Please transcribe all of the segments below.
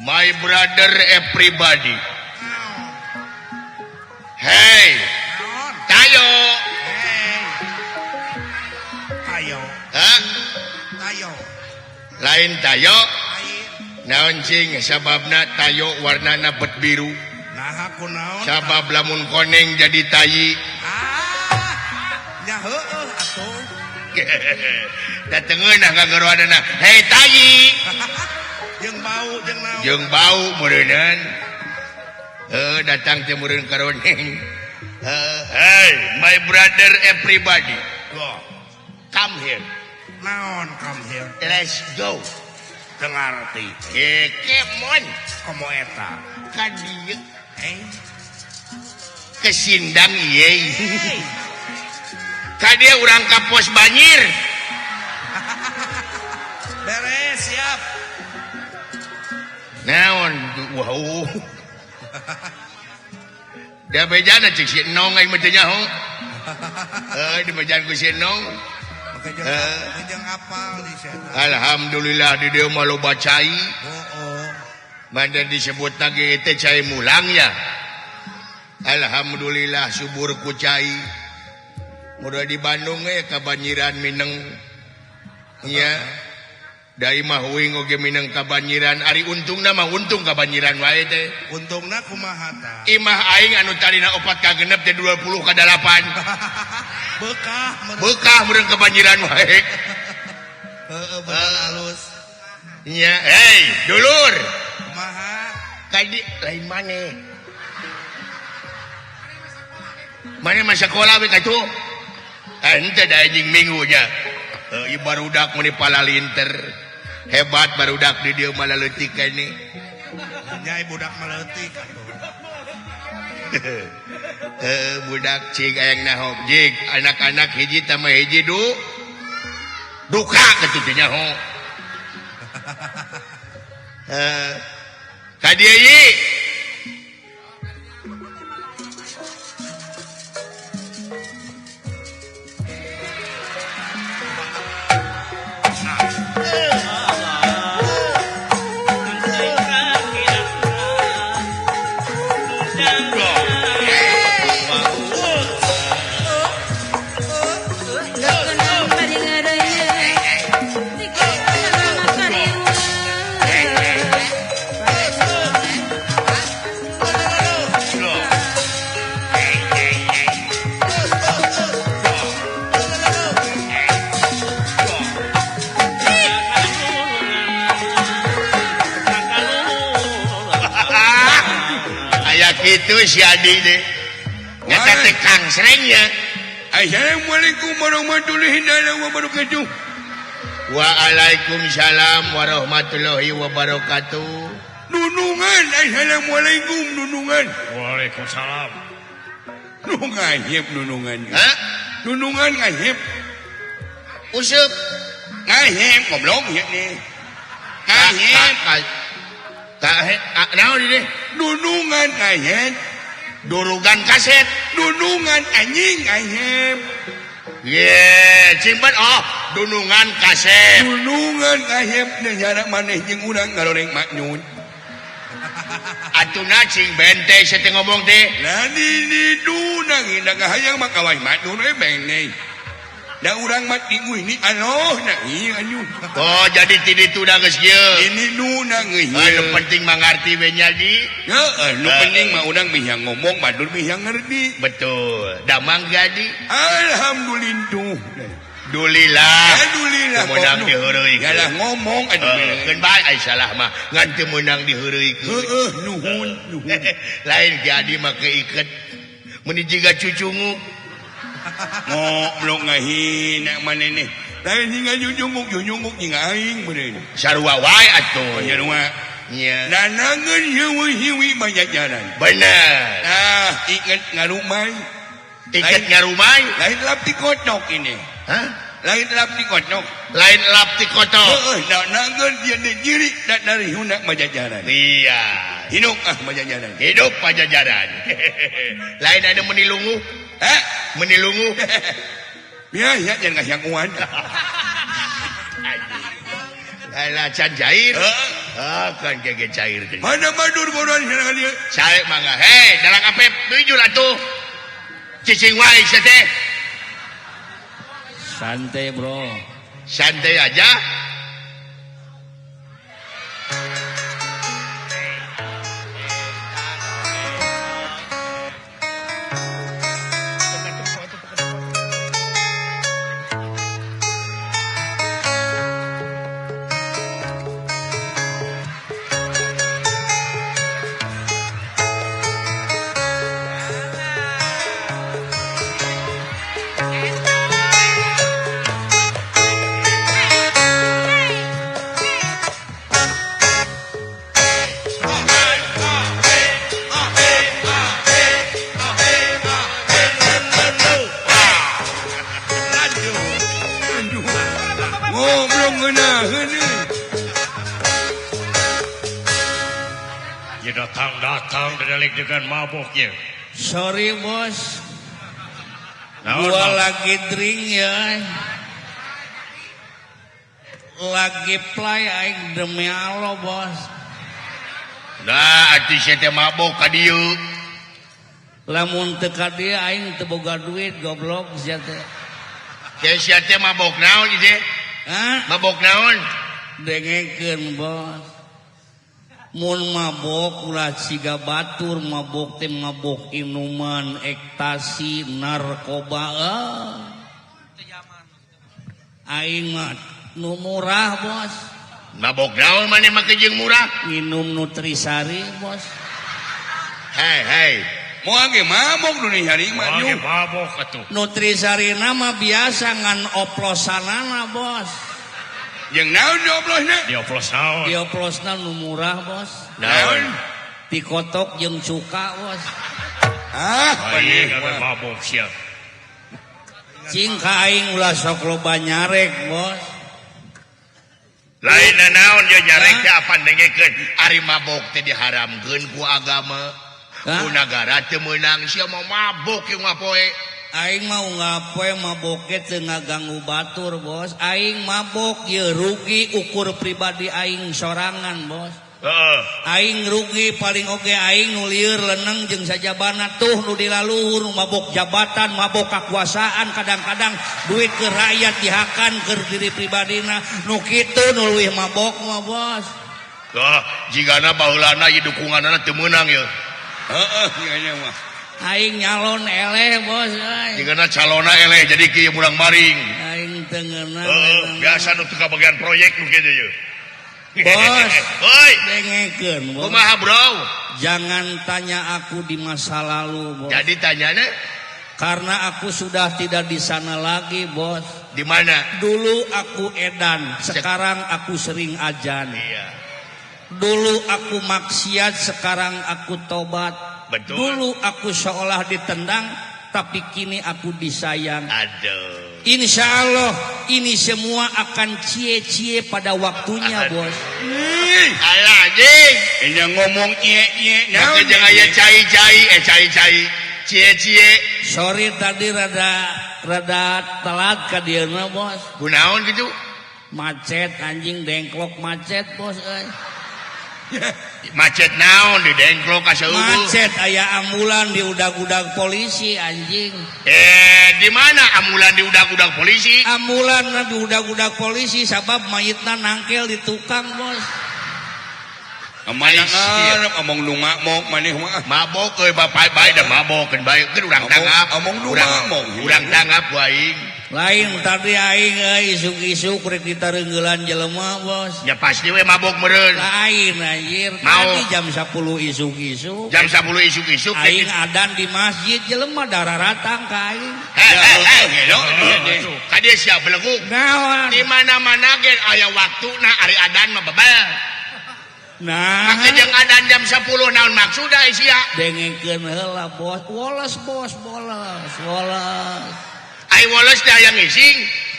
My brother everybody. Hey. Tayo. Tayo. Hah? Tayo. Lain tayo. Naon cing sababna tayo warnana bet biru. Nah aku naon? Sabab lamun koneng jadi tayi. Nya heueuh atuh. Datengeunah ngagaroanana. Hey tayi. Jeung bau jeung naon? Jeung bau meureunnan. Datang teh meureun karoneng. Hey, my brother everybody. Go. Come here. Naon come here? Let's go. Dengarti. Kemon. Komo eta. Ka dieu Eh. kesindang ieu. Hey. Ka dieu urang ka pos banjir. Beres siap. Naon wow. Da bejana cek si Nong ai mah teu nyaho. Di bejana ku si Nong. Jeung apal di sana. Alhamdulillah di dieu mah loba cai. Oh. Manda disebut lagi teh cai mulangnya. Alhamdulillah subur ku cai. Mudah di Bandung kabanjiran Mineng. Nya. Dai mah uing oge Mineng kabanjiran. Ari untungna mah untung kabanjiran wae teh. Untungna kumaha ta? Imah aing anu talina 4 ka genep teh 20 ka 8. Bekah meureun kabanjiran wae. Heeh bener halus. Nya, hey, dulur. Kumaha? Kadi lain maneh. Maneh mah sakola we ka tu? Henteu da anjing minggu nya. Ieu barudak mun palalinter. Hebat barudak di dieu malah leutik kene. Nyai budak meleutik atuh. Budak cing ayang naho. Jig anak-anak hiji tambah hiji duka kitu teh nyaho. Ka dieu ieu itu si Adi deh. Nyata teh Kang Srengnya. Assalamualaikum warahmatullahi wabarakatuh. Waalaikumsalam warahmatullahi wabarakatuh. Nunungan. Assalamualaikum nunungan. Waalaikumsalam. Ngahip nunungan. Hah? Nunungan ngahip. Useup. Ngahip goblok ya nih. Ngahip. Naon ini? Nunungan ngahip. Durugan kaset. Nunungan anjing ngahip. Simpen dunungan kaset. Nunungan ngahip negara maneh jeung urang garoreng maknyun. Atuna cing bente saya ngomong teh. Lah di dunang indah hayang makawai maknyun we bene. Da urang mat dingui ni aloh na ieu anyun. Jadi ti ditu da geus ieu. Ini nuna ngeuh. Anu penting mangarti we nyadi. Heeh, nu penting mah urang bisa ngomong badur bisa ngerti. Betul. Damang jadi. Alhamdulillah. Dulillah. Alhamdulillah. Menang diheureuykeun. Yalah ngomong atuh. Keun bae ai salah mah ngan teu meunang diheureuykeun. Heeh, nuhun. Lain jadi mah keiket. Mun jiga cucungu. Ngoblok ngahina maneh. Lain hingga jujunguk jeung aing bener. Sarua wae atuh. Sarua. Nya. Nanangeun hiwi bajajaran. Bener. Inget ngarumai. Inget ngarumai. Lain lap ti kocok ini. Hah? Lain lap ti kocok. Lain lap ti kocok. Heeh, nanangeun dia diri dari hundak bajajaran. Iya. Hidup bajajaran. Hidup pajajaran. Lain ada menilungu. Menilungu. Biasa jangan kasih uan. Alah can jair. akan kayak cair geuning. Mana madur bodohan sana dia. Cair mangga. Hei, dalang apep tujuh atuh. Cicing wae sia teh. Santai bro. Santai aja. Ngobrol ngeunaheun ni. Ya datang dedelik dengan mabuk ya. Sorry bos. Naon, Gua Bang? lagi drink ya. Lagi play aing demi Allah bos. Nah, atuh sia teh mabok ka dieu. Lamun teka dia aing teu boga duit goblok sia teh. Teh sia teh mabok naon ieu teh? Hah? Mabok naon? Dengekeun bos. Mun mabok ulah siga batur mabok teh mabok inuman, ekstasi, narkoba. Aing mah nu murah bos. Mabok naon maneh make jeung murah? Minum Nutrisari bos. Hei. Moal ge mabok dunia hari mah. Oke mabuk atuh. Nutrisari nama biasa ngan oplosanana bos. Yang naon dioblosna? Dioplos naon. Dioplosna nu murah bos. Naon? Dikotok jeung cuka bos. Ah, Aing paneh ada mabuk sia. Cing ka aing ulah sok loba nyarek bos. Lain naon dia nyarek teh apa dengekeun ari mabok teh diharamkeun ku agama. Hah? Ku nagara teu meunang sia mau mabok yang ngapoe. Aing mau ngapoe maboke teu ngaganggu batur bos. Aing mabok ye rugi ukur pribadi aing sorangan bos. Heeh. Aing rugi paling oge aing nu lieur leuneng jeung sajabana tuh nu dilaluhur mabok jabatan, mabok kakuasaan, kadang-kadang duit ke rakyat dihakan ke diri pribadina. Nu kitu nu leuwih mabok mah bos. Tah, jigana baheulana ieu dukunganna teu meunang ye. heeh nya mah. Aing nyalon eleh bos euy. Jigana calona eleh jadi kieu murang maring. Aing teu ngeunang. Heeh, biasa nu teu kabagian proyek nu kitu ye. Bos. Hoi, Dengekeun bos. kumaha bro? Jangan tanya aku di masa lalu bos. Jadi tanyana Karena aku sudah tidak di sana lagi bos. di mana? Dulu aku edan, sekarang aku sering ajan. Iya. Dulu aku maksiat, sekarang aku tobat. Betul. Dulu aku seolah ditendang, tapi kini aku disayang. Aduh. Insya Allah ini semua akan cie-cie pada waktunya bos. Alah anjing. Enya ngomong ieu Maka jangan aya cai-cai. Cie-cie. Sorry tadi rada telat ka dieuna bos. Kunaon gitu? Macet anjing dengklok macet bos euy. Macet naon di dengklok ka saeueuh. Macet aya ambulan di udag-udag polisi anjing. Di mana ambulan di udag-udag polisi? Ambulan di udag-udag polisi sabab mayitna nangkel di tukang bos. Mana ngarep omong lu ngamok maneh mah. Mabok euy bapak bae da mabokeun bae keur urang tangap. Omong lu Urang- ngamok. Urang tangap ku aing. Lain tadi aing isuk-isuk rek ditareunggelan jelema bos. Ya pasti we mabok meureun. Lain anjir. Mau. Tadi jam 10 isuk-isuk. Jam 10 isuk-isuk Aing adan di masjid jelema dararatang ka aing. Kadieu sia beleguk. Naon? Di mana-mana ge aya waktuna ari adan mah bebel. Nah, Maka jeung adan jam 10 naon maksudna sia? dengekeun heula bos. Woles bos, woles. Ai woles teh aya ngising.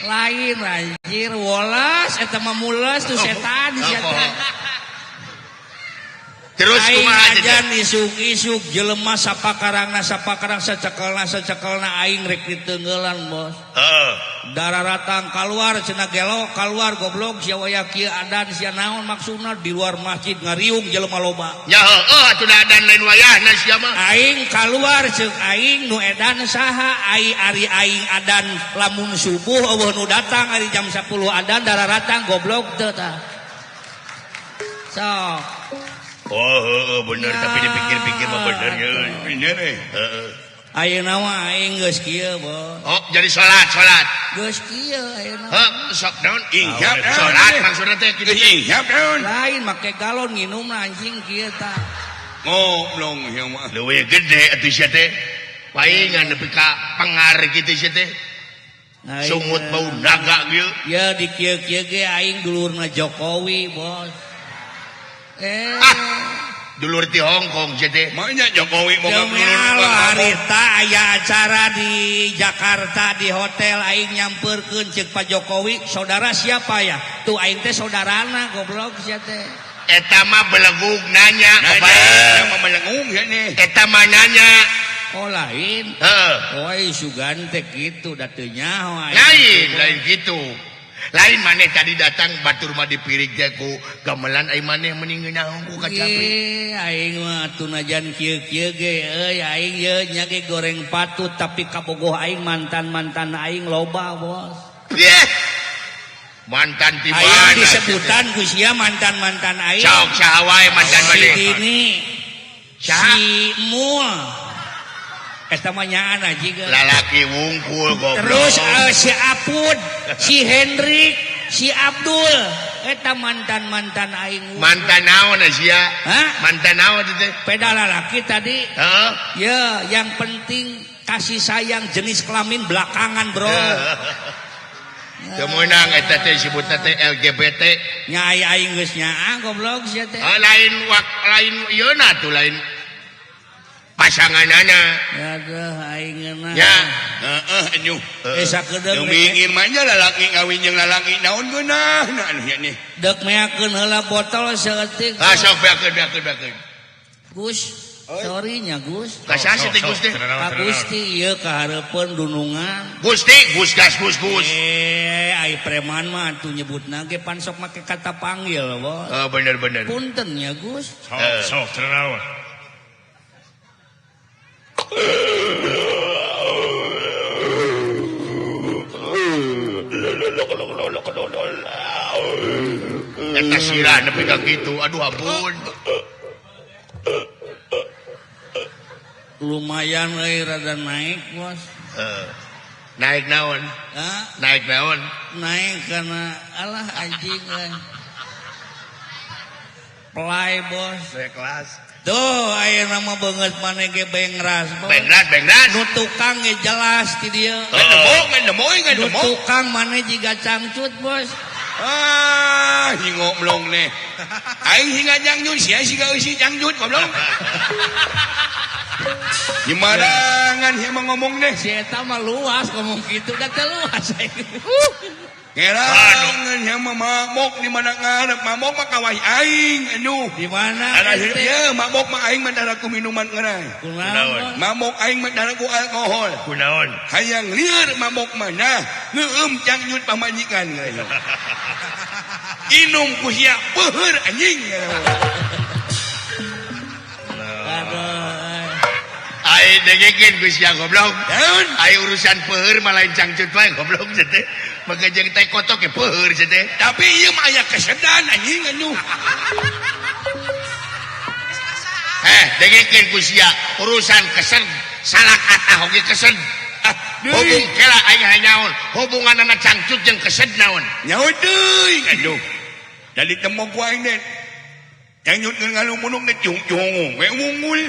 Lain anjir, woles eta mah mules tuh setan sia teh. Terus Terus aing kumaha aja, ajan isuk-isuk jelema sapakarangna sacekelna aing rek ditenggelan bos. Darah ratang keluar cenah gelo keluar goblok sia waya kieu adan sia naon maksudna di luar masjid ngariung jelema loba. nya heueuh atuh da adan lain wayahna sia mah. Aing keluar ceuk aing nu edan saha ari aing adan lamun subuh eueuh nu datang ari jam 10 adan darah ratang goblok teu tah. Sok. Oh, bener Ya. tapi dipikir-pikir mah bener ya. Bener Heeh. Ayeuna mah aing geus kieu bos. Oh, jadi salat. Geus kieu ayeuna. Sok naon? Injap Salat maksudna teh kitu. Injap daun. Lain make galon nginum anjing kieu tah. Ngoblong ya mah. Leuwih gede atuh sia teh. Paingan nepi ka pengar kitu sia teh. Aing, Sungut bau naga kieu. Ya di kieu-kieu ge aing dulurna Jokowi bos. Dulur ti Hongkong sia teh. Maknya Jokowi boga Demi Allah harita aya acara di Jakarta di hotel aing nyamperkeun ceuk Pak Jokowi saudara siapa ya tuh aing teh saudarana goblok sia teh Eta mah belegug nanya. Nanya mah melengung ya nih. Eta mah nanya. oh lain Heeh. oi sugan teh kitu da teu nyaho Lain gitu. Lain maneh tadi datang batur mah dipirig teh ku gamelan ai maneh mending naon ku kacapi. aing mah atuh najan kieu-kieu ge euy aing ye nya ge goreng patut tapi kabogoh aing mantan aing loba bos. Yeh. Mantan ti Aing mana? disebutan ku sia mantan aing. Sok saha wae mantan Si maneh. Dini, Saha? si Mul, eta mah nyaan aji ge. Lalaki wungkul goblok. Terus si Apud, si Hendrik, si Abdul, eta mantan aing. Mantan naon sia? Hah? Mantan naon teh? Peda lalaki tadi. Heeh. Ya, yang penting kasih sayang jenis kelamin belakangan, bro. Kemenang eta teh disebutna teh LGBT. Nyai aing geus nyaang goblok sia teh. Lain yeuna tuh lain pasanganana. Ya deh aingna. Ya. Heeh anu. Sakedeuk Yang bikin mah lalaki ngawin jeung lalaki naon geunah anu ya nih. dek meakeun heula botol saeutik. Sok beakeun. Gus, sorry nya Gus. Ka saha teh Gus teh? Ka Gusti ieu kahareupeun dunungan. Gusti, Gus gas Gus. Ai preman mah atuh nyebutna ge pan sok make kata panggil, bos. Oh bener. Punten nya Gus. Sok ternawan. Eta sirah nepi ka kitu. Aduh ampun. Lumayan euy rada naik, bos. Naik naon? Hah? Naik naon? Naik karena alah anjing euy. Play, bos. Kelas. Tuh, ayeuna mah beungeut maneh ge bengras, bos. Bengras. Nu tukang ge jelas ti dieu. Ngan demo. Nu tukang maneh jiga cangcut, bos. Ah, hingo melong nih. Aing hinga jangjut sia siga eusi jangjut goblok. Gimana dia mah ngomong deh. Si eta mah luas ngomong gitu da teu luas. Ngerangan dia mah mabok di mana ngarep mabok mah kawai aing anu. Di mana? Ada ya mabok mah aing mah daraku minuman ngerai. Kunaon? Mabok aing mah daraku alkohol. Kunaon? Hayang lieur mabok mah nah ngeueum cangnyut pamajikan ngerai. Inum ku sia peuheur anjing. Aduh. Ai dengekeun Gus ya goblok. Daun. Ai urusan peuheur mah lain cangcut wae goblok teh. Maka jeung teh kotok ke peuheur teh. Tapi ieu mah aya kesedan anjing anu. Dengekeun Gus ya urusan kesed salak atah oge kesed. Hubung kela aing hanyaon hubunganna cangcut jeung kesed naon? Nyawa deui aduh. Dari temu ku aing deh. Cangcut ngeun ngalumunung teh cung-cung we wungul.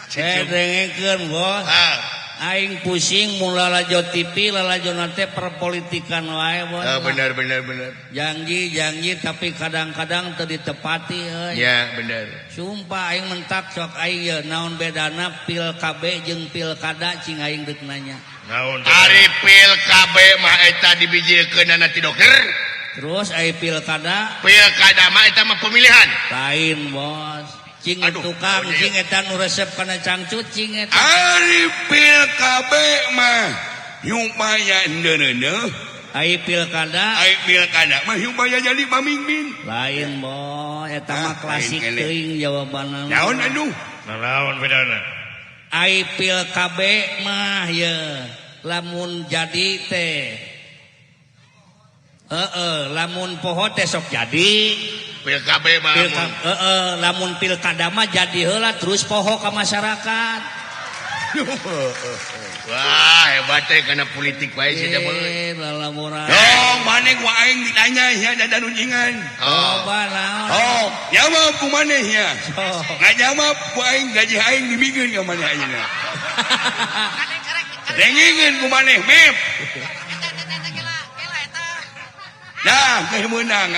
Dengekeun, bos. Aing pusing mun lalajo TV, lalajo teh perpolitikan wae, bos. Bener. Janji tapi kadang-kadang teu ditepati euy. Ya, bener. Sumpah aing mentak sok aing ye naon bedana pil KB jeung pilkada cing aing deuk nanya. Naon Ari pil KB mah eta dibijiekeunana ti dokter. Terus pilkada pilkada mah eta mah pemilihan. lain bos. Cing Aduh, tukang, oh, iya. cing eta nu resep kana cangcut cing eta. Ari pilkabe mah nyupaya ndeureuneuh. Ai pilkada Ai pilkada mah nyupaya jadi pamimpin. lain bos. Eta mah klasik lain, teuing jawabanna. Naon aduh? Naon bedana? Ai pilkabe mah ye lamun jadi teh. Lamun poho teh sok jadi. Pilkada mah Lamun pilkada mah jadi heula terus poho ka masyarakat. wah hebat teh kana politik wae sih dah mah. Lalamuran. Dong, maneh ku aing ditanya ya dadan unjingan. Coba naon. Oh, jawab ku maneh ya. Oh. Ngajawab ku aing gaji aing dibikeun ka maneh ayeuna. Dengingkeun ku maneh, Mep. Nah, kemenang.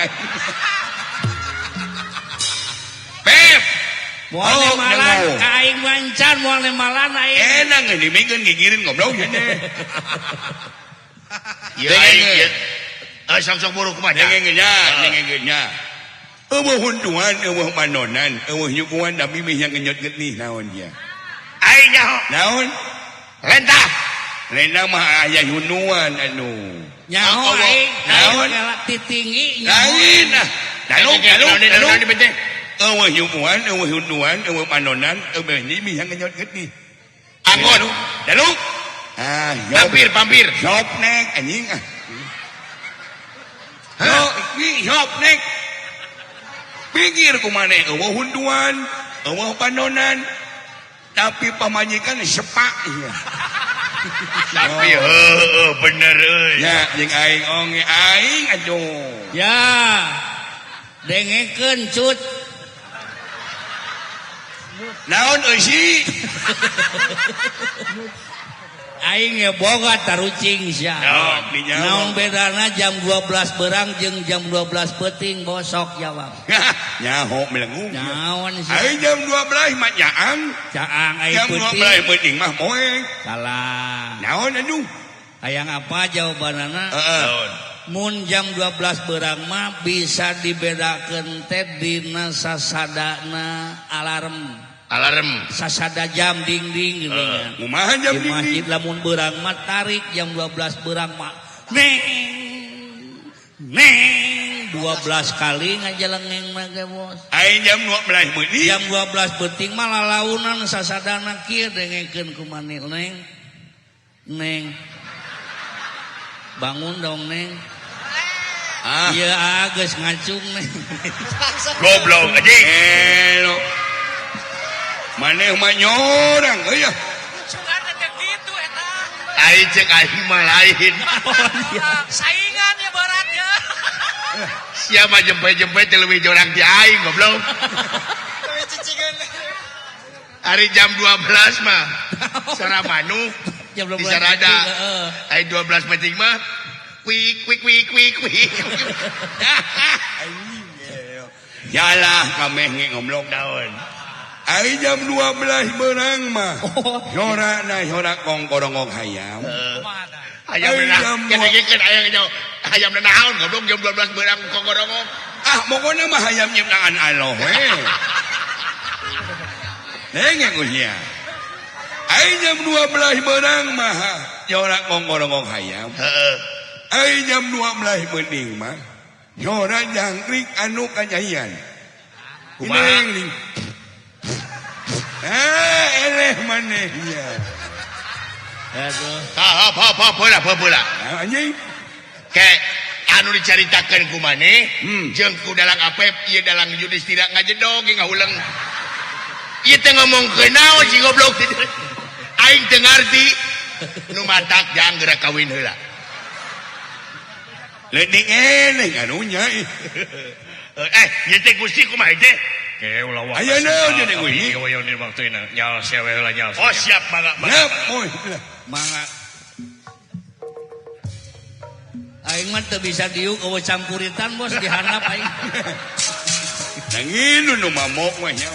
Mep. Moal Oh, malan dengo. ka aing mancan moal malan aing. Enak nggak dibikeun gigireun goblok cenah. Ya aing sok-sok buruk kumaha. Dengengeun nya. Eueuh huntuan, eueuh manonan, eueuh nyukuan da mimih yang ngenyot getnih naon dia. Aing nyaho. Naon? Rentah. Lena mah aya hunuan anu. Nyaho Oh, aing naon? kelak titinggi nyaho. Lain ah. Daluk. Naon di penting. Eueuh nyukuan, eueuh hunuan, eueuh manonan, eueuh mimih yang ngenyot getnih. Anggon. Daluk. Ah, Pampir. Shop nek anjing ah. Yo, ini shop nek. Pikir ku maneh eueuh hunduan, eueuh panonan. Tapi pamajikan sepak ieu. Tapi bener euy. Ya, jeung aing onge aing aduh. Ya. Dengekeun cut. Naon eusi? Aing ge boga tarucing sia. Naon dijawab. Naon bedana jam 12 berang jeung jam 12 peuting bosok jawab. Nyaho melengu. Naon sih? Aing jam 12 mah nyaang. Caang aing Jam peuting. 12 penting mah moe. Salah. Naon aduh? Hayang apa jawabanana? Heeh. Mun jam 12 berang mah bisa dibedakeun teh dina sasadana alarm. Sasada jam ding-ding gitu nya. Kumaha jam Di masjid ding? lamun berang mah tarik jam 12 berang mah neng 12 kali ngajelengeng mah ge bos. Aing jam 12 meuni. Jam 12 penting mah lalaunan sasadana kieu dengekeun ku maneh neng bangun dong neng. Ah, Iya geus ngacung neng. Goblok anjing. elo. Maneh mah nyorang euy. Aing cek aing mah lain. Saingan ya barat ya. Siapa jempe-jempe teh leuwih jorang ti aing goblok. Tapi cicingan. Hari jam 12 mah sora manuk Jam 12 di sarada. heeh. Hari 12 penting mah kuik. Yalah kameh ngomlok Naon? Aing jam 12 beurang mah. Hora kongkorongok hayam. Ayam Ay, na. jam Kene ayam na naon goblok jam 12 beurang kongkorongok. Ah, pokoknya mah hayam nyiptaan Allah we. Nengeng usia. Aing jam 12 beurang mah. Hora kongkorongok hayam. Heeh. Aing jam 12 penting mah. Hora jangkrik anu kanyahian. Kumaha? Ini. Eleh manehnya. Aduh. Apa pula. Nah, anjing. Kayak anu dicaritakeun ku maneh jeung ku dalang Apep ieu dalang Yudhistira ngajedog ge ngahuleung. Ieu teh ngomongkeun naon si goblok. Aing teu ngarti. Nu matak jang geura kawin heula. Leutik eleh anunya. Ieu teh Gusti kumaha teh? Ke ulah wae. Aya naon jadi kuy? Yo di waktuina. Nyal sewe heula nyal. Oh siap mangga. Yap, moy. Mangga. Aing mah teu bisa diuk eueuh campuritan bos dihandap aing. Nanginu nu mamok mah nya.